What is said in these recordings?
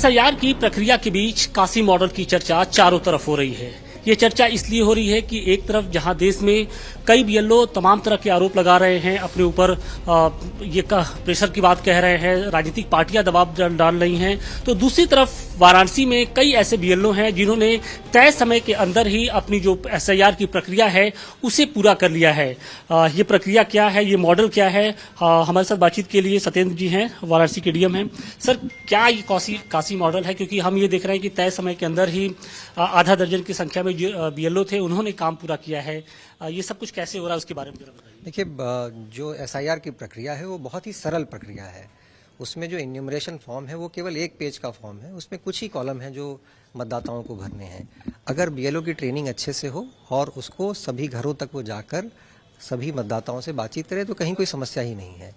SIR की प्रक्रिया के बीच काशी मॉडल की चर्चा चारों तरफ हो रही है। ये चर्चा इसलिए हो रही है कि एक तरफ जहां देश में कई बीएलओ तमाम तरह के आरोप लगा रहे हैं, अपने ऊपर ये प्रेशर की बात कह रहे हैं, राजनीतिक पार्टियां दबाव डाल रही हैं, तो दूसरी तरफ वाराणसी में कई ऐसे बीएलओ हैं जिन्होंने तय समय के अंदर ही अपनी जो एसआईआर की प्रक्रिया है उसे पूरा कर लिया है। ये प्रक्रिया क्या है, ये मॉडल क्या है, हमारे साथ बातचीत के लिए सत्येंद्र जी हैं, वाराणसी के डीएम हैं। सर, क्या ये काशी मॉडल है? क्योंकि हम ये देख रहे हैं कि तय समय के अंदर ही आधा दर्जन की संख्या में जो बीएलओ थे उन्होंने काम पूरा किया है। ये सब कुछ कैसे हो रहा है उसके बारे में जरा बताइए। देखिए, जो एसआईआर की प्रक्रिया है वो बहुत ही सरल प्रक्रिया है। उसमें जो इन्यूमरेशन फॉर्म है वो केवल एक पेज का फॉर्म है। उसमें कुछ ही कॉलम है जो मतदाताओं को भरने हैं। अगर बीएलओ की ट्रेनिंग अच्छे से हो और उसको सभी घरों तक वो जाकर सभी मतदाताओं से बातचीत करे तो कहीं कोई समस्या ही नहीं है।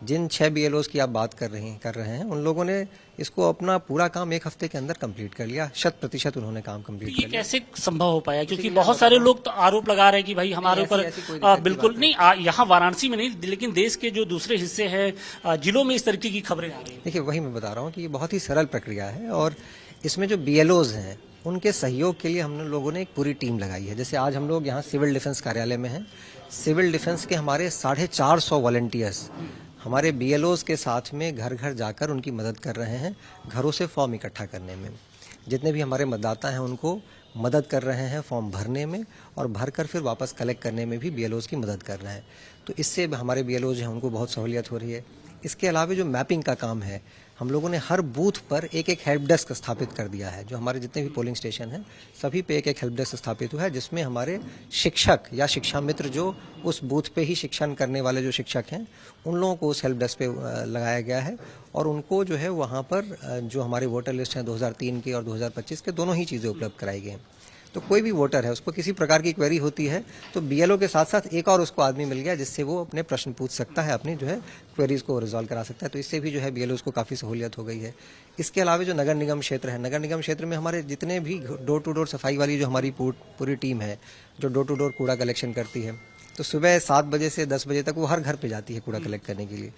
जिन 6 बीएलओज की आप बात कर रहे हैं उन लोगों ने इसको अपना पूरा काम एक हफ्ते के अंदर कंप्लीट कर लिया। 100% उन्होंने काम कंप्लीट कर लिया। कैसे संभव हो पाया? क्योंकि बहुत सारे लोग तो आरोप लगा रहे हैं कि भाई हमारे ऊपर बिल्कुल नहीं, यहाँ वाराणसी में नहीं लेकिन देश के जो दूसरे हिस्से हैं जिलों में इस तरीके की खबरें आ रही हैं। देखिए, वही मैं बता रहा हूँ कि ये बहुत ही सरल प्रक्रिया है और इसमें जो बीएलओज हैं उनके सहयोग के लिए हम लोगों ने एक पूरी टीम लगाई है। जैसे आज हम लोग यहाँ सिविल डिफेंस कार्यालय में हैं। सिविल डिफेंस के हमारे 450 वॉलंटियर्स हमारे बीएलओज के साथ में घर घर जाकर उनकी मदद कर रहे हैं, घरों से फॉर्म इकट्ठा करने में। जितने भी हमारे मतदाता हैं उनको मदद कर रहे हैं फॉर्म भरने में और भरकर फिर वापस कलेक्ट करने में भी बीएलओज की मदद कर रहे हैं। तो इससे हमारे बीएलओज हैं उनको बहुत सहूलियत हो रही है। इसके अलावा जो मैपिंग का काम है, हम लोगों ने हर बूथ पर एक हेल्प डेस्क स्थापित कर दिया है। जो हमारे जितने भी पोलिंग स्टेशन हैं सभी पे एक हेल्प डेस्क स्थापित हुआ है, जिसमें हमारे शिक्षक या शिक्षा मित्र जो उस बूथ पे ही शिक्षण करने वाले जो शिक्षक हैं उन लोगों को उस हेल्प डेस्क पे लगाया गया है और उनको जो है वहाँ पर जो हमारे वोटर लिस्ट हैं 2003 के और 2025 के दोनों ही चीज़ें उपलब्ध कराई गई हैं। तो कोई भी वोटर है उसको किसी प्रकार की क्वेरी होती है तो बीएलओ के साथ साथ एक और उसको आदमी मिल गया जिससे वो अपने प्रश्न पूछ सकता है, अपनी जो है क्वेरीज को रिजॉल्व करा सकता है। तो इससे भी जो है बीएलओ को काफ़ी सहूलियत हो गई है। इसके अलावा जो नगर निगम क्षेत्र है, नगर निगम क्षेत्र में हमारे जितने भी डोर टू डोर सफाई वाली जो हमारी पूरी टीम है जो डोर टू डोर कूड़ा कलेक्शन करती है, तो सुबह 7 बजे से 10 बजे तक वो हर घर पे जाती है कूड़ा कलेक्ट करने के लिए।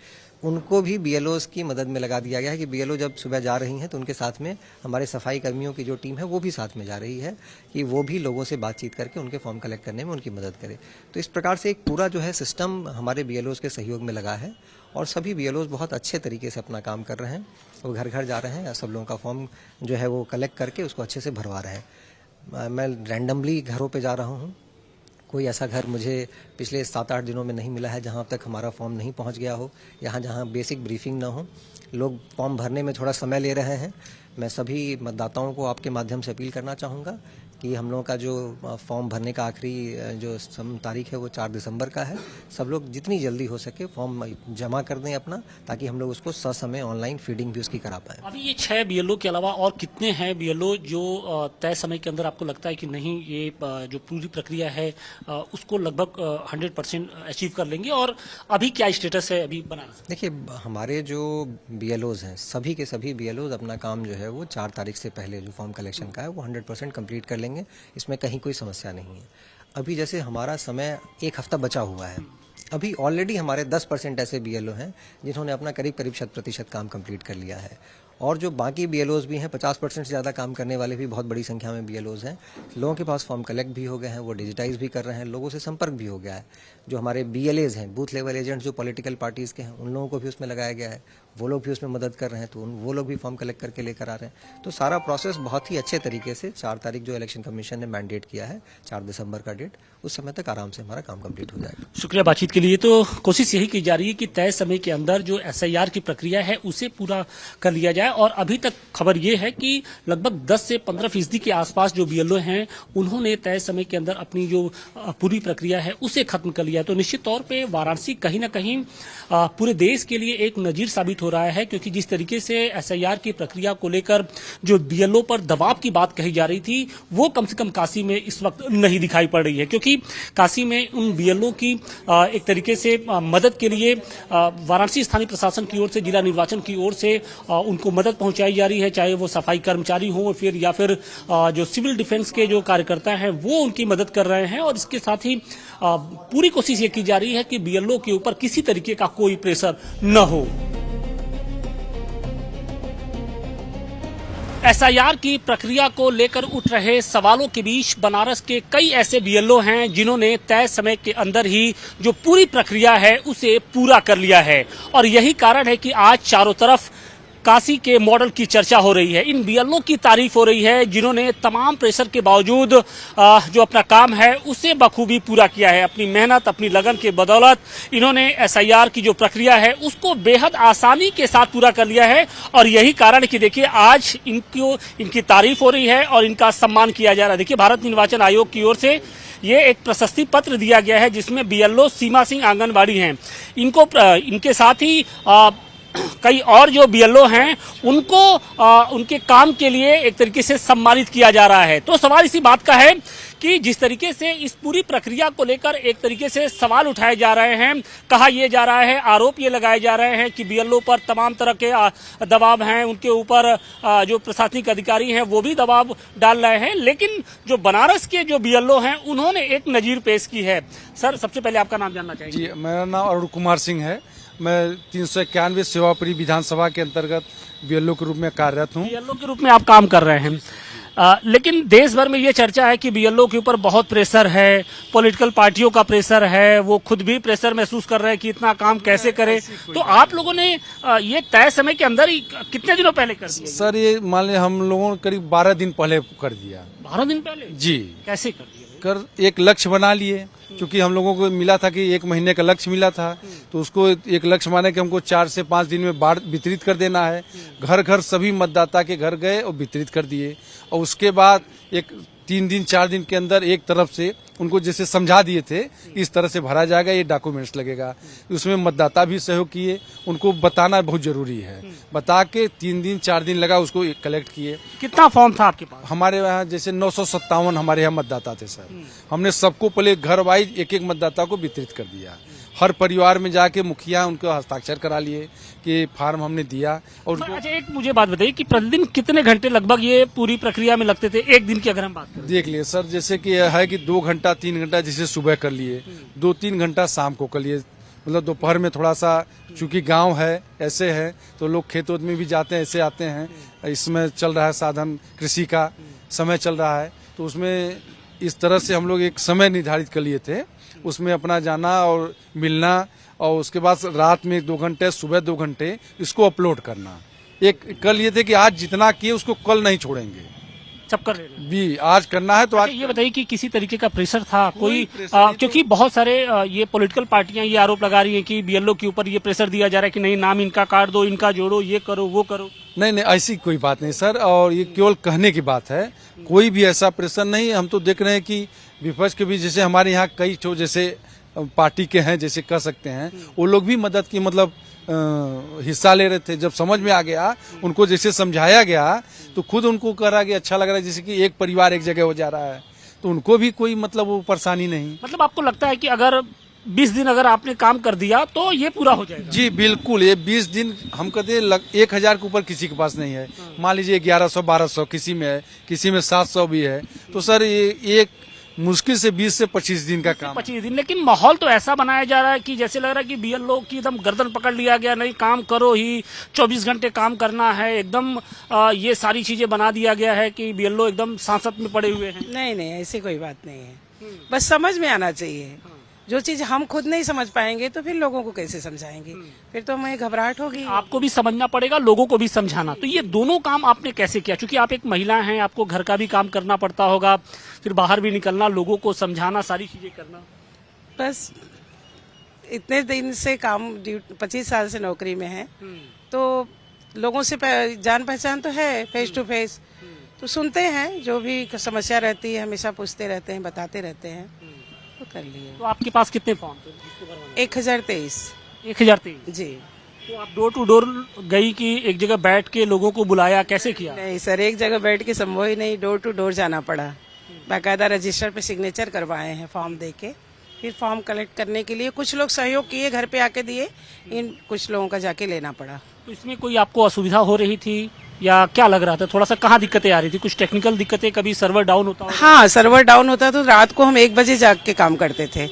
उनको भी बीएलओज की मदद में लगा दिया गया है कि बीएलओ जब सुबह जा रही हैं तो उनके साथ में हमारे सफाई कर्मियों की जो टीम है वो भी साथ में जा रही है कि वो भी लोगों से बातचीत करके उनके फॉर्म कलेक्ट करने में उनकी मदद करे। तो इस प्रकार से एक पूरा जो है सिस्टम हमारे बीएलओज के सहयोग में लगा है और सभी बीएलओज बहुत अच्छे तरीके से अपना काम कर रहे हैं। वो घर घर जा रहे हैं, सब लोगों का फॉर्म जो है वो कलेक्ट करके उसको अच्छे से भरवा रहे हैं। मैं रैंडमली घरों पर जा रहा हूँ। कोई ऐसा घर मुझे पिछले 7-8 दिनों में नहीं मिला है जहां अब तक हमारा फॉर्म नहीं पहुंच गया हो, जहां बेसिक ब्रीफिंग ना हो। लोग फॉर्म भरने में थोड़ा समय ले रहे हैं। मैं सभी मतदाताओं को आपके माध्यम से अपील करना चाहूँगा कि हम लोगों का जो फॉर्म भरने का आखिरी जो तारीख है वो 4 दिसंबर का है। सब लोग जितनी जल्दी हो सके फॉर्म जमा कर दें अपना, ताकि हम लोग उसको ससमय ऑनलाइन फीडिंग भी उसकी करा पाएँ। अभी ये 6 बीएलओ के अलावा और कितने हैं बीएलओ जो तय समय के अंदर आपको लगता है कि नहीं ये जो पूरी प्रक्रिया है उसको लगभग 100% अचीव कर लेंगे, और अभी क्या स्टेटस है अभी बनाना? देखिए, हमारे जो बीएलओज हैं सभी के सभी बीएलओज अपना काम जो है वो 4 तारीख से पहले जो फॉर्म कलेक्शन का है वो 100% कंप्लीट कर लेंगे। इसमें कहीं कोई समस्या नहीं है। अभी जैसे हमारा समय 1 हफ्ता बचा हुआ है, अभी ऑलरेडी हमारे 10% ऐसे बीएलओ हैं जिन्होंने अपना करीब 100% काम कंप्लीट कर लिया है और जो बाकी बीएलओज भी हैं 50% से ज़्यादा काम करने वाले भी बहुत बड़ी संख्या में बीएलओज हैं। लोगों के पास फॉर्म कलेक्ट भी हो गए हैं, वो डिजिटाइज भी कर रहे हैं, लोगों से संपर्क भी हो गया है। जो हमारे बीएलएज हैं, बूथ लेवल एजेंट्स जो पॉलिटिकल पार्टीज़ के हैं, उन लोगों को भी उसमें लगाया गया है, वो लोग भी उसमें मदद कर रहे हैं, तो वो लोग भी फॉर्म कलेक्ट करके लेकर आ रहे हैं। तो सारा प्रोसेस बहुत ही अच्छे तरीके से 4 तारीख जो इलेक्शन कमीशन ने मैंडेट किया है 4 दिसंबर का डेट, उस समय तक आराम से हमारा काम कंप्लीट हो जाएगा। शुक्रिया बातचीत के लिए। तो कोशिश यही की जा रही है कि तय समय के अंदर जो एसआईआर की प्रक्रिया है उसे पूरा कर लिया जाए, और अभी तक खबर ये है कि लगभग 10 से 15% के आसपास जो बीएलओ हैं उन्होंने तय समय के अंदर अपनी जो पूरी प्रक्रिया है उसे खत्म कर लिया है। तो निश्चित तौर पे वाराणसी कहीं ना कहीं पूरे देश के लिए एक नजीर साबित हो रहा है, क्योंकि जिस तरीके से एसआईआर की प्रक्रिया को लेकर जो बीएलओ पर दबाव की बात कही जा रही थी वो कम से कम काशी में इस वक्त नहीं दिखाई पड़ रही है, क्योंकि काशी में उन बीएलओ की एक तरीके से मदद के लिए वाराणसी स्थानीय प्रशासन की ओर से, जिला निर्वाचन की ओर से उनको मदद पहुंचाई जा रही है, चाहे वो सफाई कर्मचारी हो फिर या फिर जो सिविल डिफेंस के जो कार्यकर्ता हैं वो उनकी मदद कर रहे हैं। और इसके साथ ही पूरी कोशिश ये की जा रही है कि बीएलओ के ऊपर किसी तरीके का कोई प्रेशर न हो। एसआईआर की प्रक्रिया को लेकर उठ रहे सवालों के बीच बनारस के कई ऐसे बीएलओ हैं जिन्होंने तय समय के अंदर ही जो पूरी प्रक्रिया है उसे पूरा कर लिया है और यही कारण है कि आज चारों तरफ काशी के मॉडल की चर्चा हो रही है। इन बीएलओ की तारीफ हो रही है जिन्होंने तमाम प्रेशर के बावजूद जो अपना काम है उसे बखूबी पूरा किया है। अपनी मेहनत, अपनी लगन के बदौलत इन्होंने एसआईआर की जो प्रक्रिया है उसको बेहद आसानी के साथ पूरा कर लिया है और यही कारण है कि देखिए आज इनकी तारीफ हो रही है और इनका सम्मान किया जा रहा है। देखिए, भारत निर्वाचन आयोग की ओर से ये एक प्रशस्ति पत्र दिया गया है जिसमें बीएलओ सीमा सिंह आंगनबाड़ी हैं, इनके साथ ही कई और जो बीएलओ हैं उनको उनके काम के लिए एक तरीके से सम्मानित किया जा रहा है। तो सवाल इसी बात का है कि जिस तरीके से इस पूरी प्रक्रिया को लेकर एक तरीके से सवाल उठाए जा रहे हैं, कहा यह जा रहा है, आरोप ये लगाए जा रहे हैं कि बीएलओ पर तमाम तरह के दबाव हैं, उनके ऊपर जो प्रशासनिक अधिकारी हैं वो भी दबाव डाल रहे हैं, लेकिन जो बनारस के जो बीएलओ हैं उन्होंने एक नजीर पेश की है। सर, सबसे पहले आपका नाम जानना चाहिए। जी, मेरा नाम अरुण कुमार सिंह है। मैं 391 सेवापुरी विधानसभा के अंतर्गत बीएलओ के रूप में कार्यरत हूँ। बीएलओ के रूप में आप काम कर रहे हैं, लेकिन देश भर में ये चर्चा है कि बीएलओ के ऊपर बहुत प्रेशर है, पॉलिटिकल पार्टियों का प्रेशर है, वो खुद भी प्रेशर महसूस कर रहे हैं कि इतना काम कैसे करें। तो आप लोगों ने ये तय समय के अंदर ही कितने दिनों पहले कर दिया? सर, ये मान लिया हम लोगों ने करीब 12 दिन पहले कर दिया। 12 दिन पहले? जी। कैसे कर दिया? एक लक्ष्य बना लिए, क्योंकि हम लोगों को मिला था कि 1 महीने का लक्ष्य मिला था, तो उसको एक लक्ष्य माने कि हमको 4 से 5 दिन में बाढ़ वितरित कर देना है। घर घर सभी मतदाता के घर गए और वितरित कर दिए और उसके बाद एक 3 दिन 4 दिन के अंदर एक तरफ से उनको जैसे समझा दिए थे इस तरह से भरा जाएगा, ये डॉक्यूमेंट्स लगेगा। उसमें मतदाता भी सहयोग किए, उनको बताना बहुत जरूरी है। बता के 3 दिन 4 दिन लगा उसको कलेक्ट किए। कितना फॉर्म था आपके पास? हमारे यहाँ जैसे 957 हमारे यहाँ मतदाता थे सर। हमने सबको पहले घर वाइज एक मतदाता को वितरित कर दिया। हर परिवार में जाके मुखिया उनको हस्ताक्षर करा लिए कि फॉर्म हमने दिया। और अच्छा, एक मुझे बात बताइए कि प्रतिदिन कितने घंटे लगभग ये पूरी प्रक्रिया में लगते थे एक दिन की अगर हम बात करें? देख लिए सर, जैसे कि है कि 2 घंटा 3 घंटा जैसे सुबह कर लिए, 2-3 घंटा शाम को कर लिए। मतलब दोपहर में थोड़ा सा, चूंकि गांव है ऐसे है तो लोग खेत में भी जाते हैं, ऐसे आते हैं। इसमें चल रहा है साधन, कृषि का समय चल रहा है, तो उसमें इस तरह से हम लोग एक समय निर्धारित कर लिए थे, उसमें अपना जाना और मिलना और उसके बाद रात में 2 घंटे, सुबह 2 घंटे इसको अपलोड करना। एक कर लिए थे कि आज जितना किए उसको कल नहीं छोड़ेंगे, सब कर रहे भी आज करना है। तो आज ये बताइए कि किसी तरीके का प्रेशर था कोई क्योंकि बहुत सारे ये पॉलिटिकल पार्टियां ये आरोप लगा रही हैं कि बीएलओ के ऊपर ये प्रेशर दिया जा रहा है कि नहीं, नाम इनका काट दो, इनका जोड़ो, ये करो, वो करो। नहीं, ऐसी कोई बात नहीं सर, और ये केवल कहने की बात है, कोई भी ऐसा प्रेशर नहीं। हम तो देख रहे हैं कि विपक्ष के भी जैसे हमारे यहाँ कई जैसे पार्टी के हैं, जैसे कह सकते हैं, वो लोग भी मदद की मतलब हिस्सा ले रहे थे। जब समझ में आ गया, उनको जैसे समझाया गया तो खुद उनको करा कि अच्छा लग रहा है, जैसे कि एक परिवार एक जगह हो जा रहा है, तो उनको भी कोई मतलब वो परेशानी नहीं। मतलब आपको लगता है कि अगर 20 दिन अगर आपने काम कर दिया तो ये पूरा हो जाएगा? जी बिल्कुल, ये 20 दिन हम कहते हैं 1000 के ऊपर किसी के पास नहीं है। मान लीजिए 1100-1200 किसी में है, किसी में 700 भी है, तो सर ये एक मुश्किल से 20 से 25 दिन का काम। 25 दिन, लेकिन माहौल तो ऐसा बनाया जा रहा है कि जैसे लग रहा है कि बीएलओ की एकदम गर्दन पकड़ लिया गया, नहीं काम करो ही, 24 घंटे काम करना है, एकदम ये सारी चीजें बना दिया गया है कि बीएलओ एकदम सांसद में पड़े हुए हैं। नहीं, ऐसी कोई बात नहीं है। बस समझ में आना चाहिए। जो चीज हम खुद नहीं समझ पाएंगे तो फिर लोगों को कैसे समझाएंगे? फिर तो हमें घबराहट होगी। आपको भी समझना पड़ेगा, लोगों को भी समझाना। तो ये दोनों काम आपने कैसे किया? क्योंकि आप एक महिला हैं, आपको घर का भी काम करना पड़ता होगा, फिर बाहर भी निकलना, लोगों को समझाना, सारी चीजें करना। बस इतने दिन से काम, 25 साल से नौकरी में है, तो लोगों से जान पहचान तो है, फेस टू फेस, तो सुनते हैं, जो भी समस्या रहती है हमेशा पूछते रहते हैं, बताते रहते हैं, तो कर लिए। तो आपके पास कितने फॉर्म थे? 1023। 1023 जी। तो आप डोर टू डोर गई कि एक जगह बैठ के लोगों को बुलाया, कैसे किया? नहीं सर, एक जगह बैठ के संभव ही नहीं, डोर टू डोर जाना पड़ा। बाकायदा रजिस्टर पे सिग्नेचर करवाए हैं फॉर्म देके, फिर फॉर्म कलेक्ट करने के लिए कुछ लोग सहयोग किए, घर पे आके दिए, इन कुछ लोगों का जाके लेना पड़ा। तो इसमें कोई आपको असुविधा हो रही थी या क्या लग रहा था? थोड़ा सा कहाँ दिक्कतें आ रही थी? कुछ टेक्निकल दिक्कतें, कभी सर्वर डाउन होता? हाँ, सर्वर डाउन होता तो रात को हम 1 बजे जाग के काम करते थे।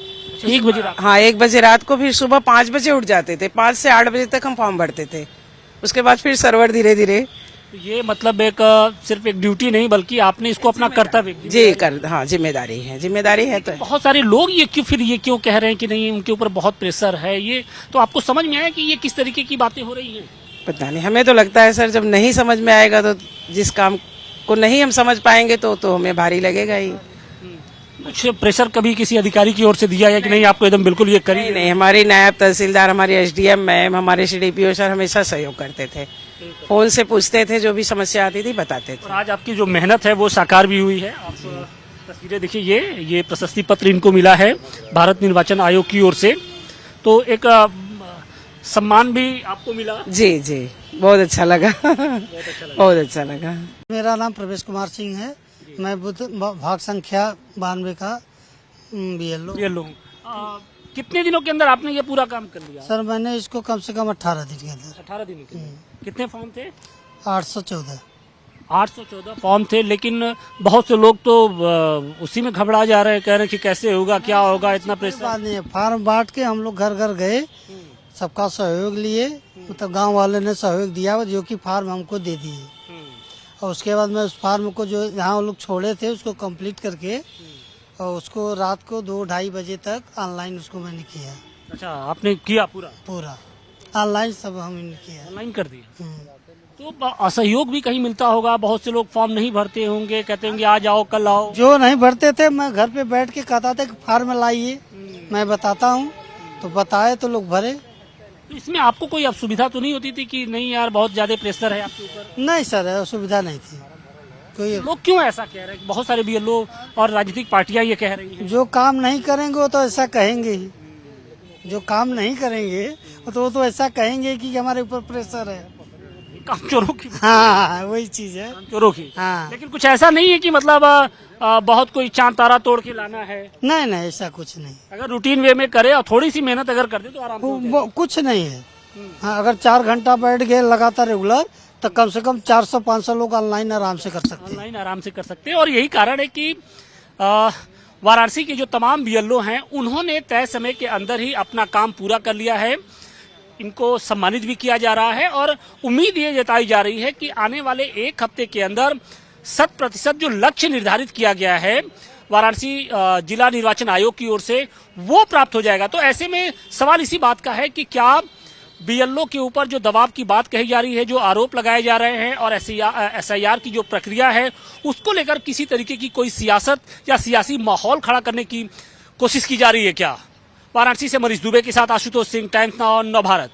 1 बजे रात? हाँ, 1 बजे रात को, फिर सुबह 5 बजे उठ जाते थे, 5 से 8 बजे तक हम फॉर्म भरते थे। उसके बाद फिर सर्वर धीरे धीरे तो ये मतलब एक सिर्फ एक ड्यूटी नहीं बल्कि आपने इसको अपना कर्तव्य जी कर हाँ जिम्मेदारी है तो बहुत सारे लोग ये क्यों कह रहे हैं कि नहीं उनके ऊपर बहुत प्रेशर है, ये तो आपको समझ में आया कि ये किस तरीके की बातें हो रही हैं? पता नहीं, हमें तो लगता है सर जब नहीं समझ में आएगा तो जिस काम को नहीं हम समझ पाएंगे तो हमें भारी लगेगा ही। कुछ प्रेशर कभी किसी अधिकारी की ओर से दिया है कि नहीं आपको एकदम बिल्कुल ये करिए? नहीं, हमारी नायब तहसीलदार, हमारी एसडीएम मैम, हमारे CDPO सर हमेशा सहयोग करते थे, फोन से पूछते थे, जो भी समस्या आती थी बताते थे। और आज आपकी जो मेहनत है वो साकार भी हुई है। आप तस्वीरें देखिए, ये प्रशस्ति पत्र इनको मिला है भारत निर्वाचन आयोग की ओर से, तो एक सम्मान भी आपको मिला। जी बहुत अच्छा लगा बहुत अच्छा लगा। मेरा नाम प्रवेश कुमार सिंह है, मैं बुद्ध भाग संख्या 92 का BLO। ये लोग कितने दिनों के अंदर आपने ये पूरा काम कर लिया? सर मैंने इसको कम से कम 18 दिन के अंदर 18 दिनों के अंदर। कितने फॉर्म थे? 814। 814 फॉर्म थे, लेकिन बहुत से लोग तो उसी में घबरा जा रहे हैं, कह रहे हैं कि कैसे होगा, क्या होगा, इतना कोई प्रेशर। बात नहीं है, फार्म बांट के हम लोग घर घर गए, सबका सहयोग लिए, मतलब गांव वाले ने सहयोग दिया जो कि फार्म हमको दे दिए। और उसके बाद में उस फार्म को जो यहाँ लोग छोड़े थे उसको कंप्लीट करके और उसको रात को 2-2:30 बजे तक ऑनलाइन उसको मैंने किया। अच्छा, आपने किया पूरा ऑनलाइन सब हमने किया। ऑनलाइन कर दिया। तो असहयोग भी कहीं मिलता होगा, बहुत से लोग फॉर्म नहीं भरते होंगे, कहते होंगे आज आओ कल आओ। जो नहीं भरते थे मैं घर पे बैठ के कहता था कि फार्म लाइए, मैं बताता हूँ, तो बताए तो लोग भरे। तो इसमें आपको कोई असुविधा तो नहीं होती थी कि नहीं यार बहुत ज्यादा प्रेशर है आपके ऊपर? नहीं सर, असुविधा नहीं थी कोई। लोग क्यों ऐसा कह रहे हैं? बहुत सारे BLO और राजनीतिक पार्टियां ये कह रही हैं। जो काम नहीं करेंगे वो तो ऐसा कहेंगे ही, जो काम नहीं करेंगे तो वो तो ऐसा कहेंगे कि हमारे ऊपर प्रेशर है। कामचोरों की, हाँ वही चीज है। कामचोरों की। हाँ लेकिन कुछ ऐसा नहीं है कि मतलब बहुत कोई चांद तारा तोड़ के लाना है। नहीं ऐसा कुछ नहीं, अगर रूटीन वे में करे और थोड़ी सी मेहनत अगर कर दे तो आराम से हो जाएगा। वो कुछ नहीं है। हाँ, अगर 4 घंटा बैठ गए लगातार रेगुलर तो कम से कम 400-500 लोग ऑनलाइन आराम से कर सकते हैं। ऑनलाइन आराम से कर सकते हैं। और यही कारण है कि वाराणसी के जो तमाम BLO हैं उन्होंने तय समय के अंदर ही अपना काम पूरा कर लिया है। इनको सम्मानित भी किया जा रहा है और उम्मीद ये जताई जा रही है कि आने वाले 1 हफ्ते के अंदर 100% जो लक्ष्य निर्धारित किया गया है वाराणसी जिला निर्वाचन आयोग की ओर से वो प्राप्त हो जाएगा। तो ऐसे में सवाल इसी बात का है कि क्या BLO के ऊपर जो दबाव की बात कही जा रही है, जो आरोप लगाए जा रहे हैं और SIR की जो प्रक्रिया है उसको लेकर किसी तरीके की कोई सियासत या सियासी माहौल खड़ा करने की कोशिश की जा रही है क्या? वाराणसी से मनीष दुबे के साथ आशुतोष सिंह, टाइम्स नाउ नव भारत।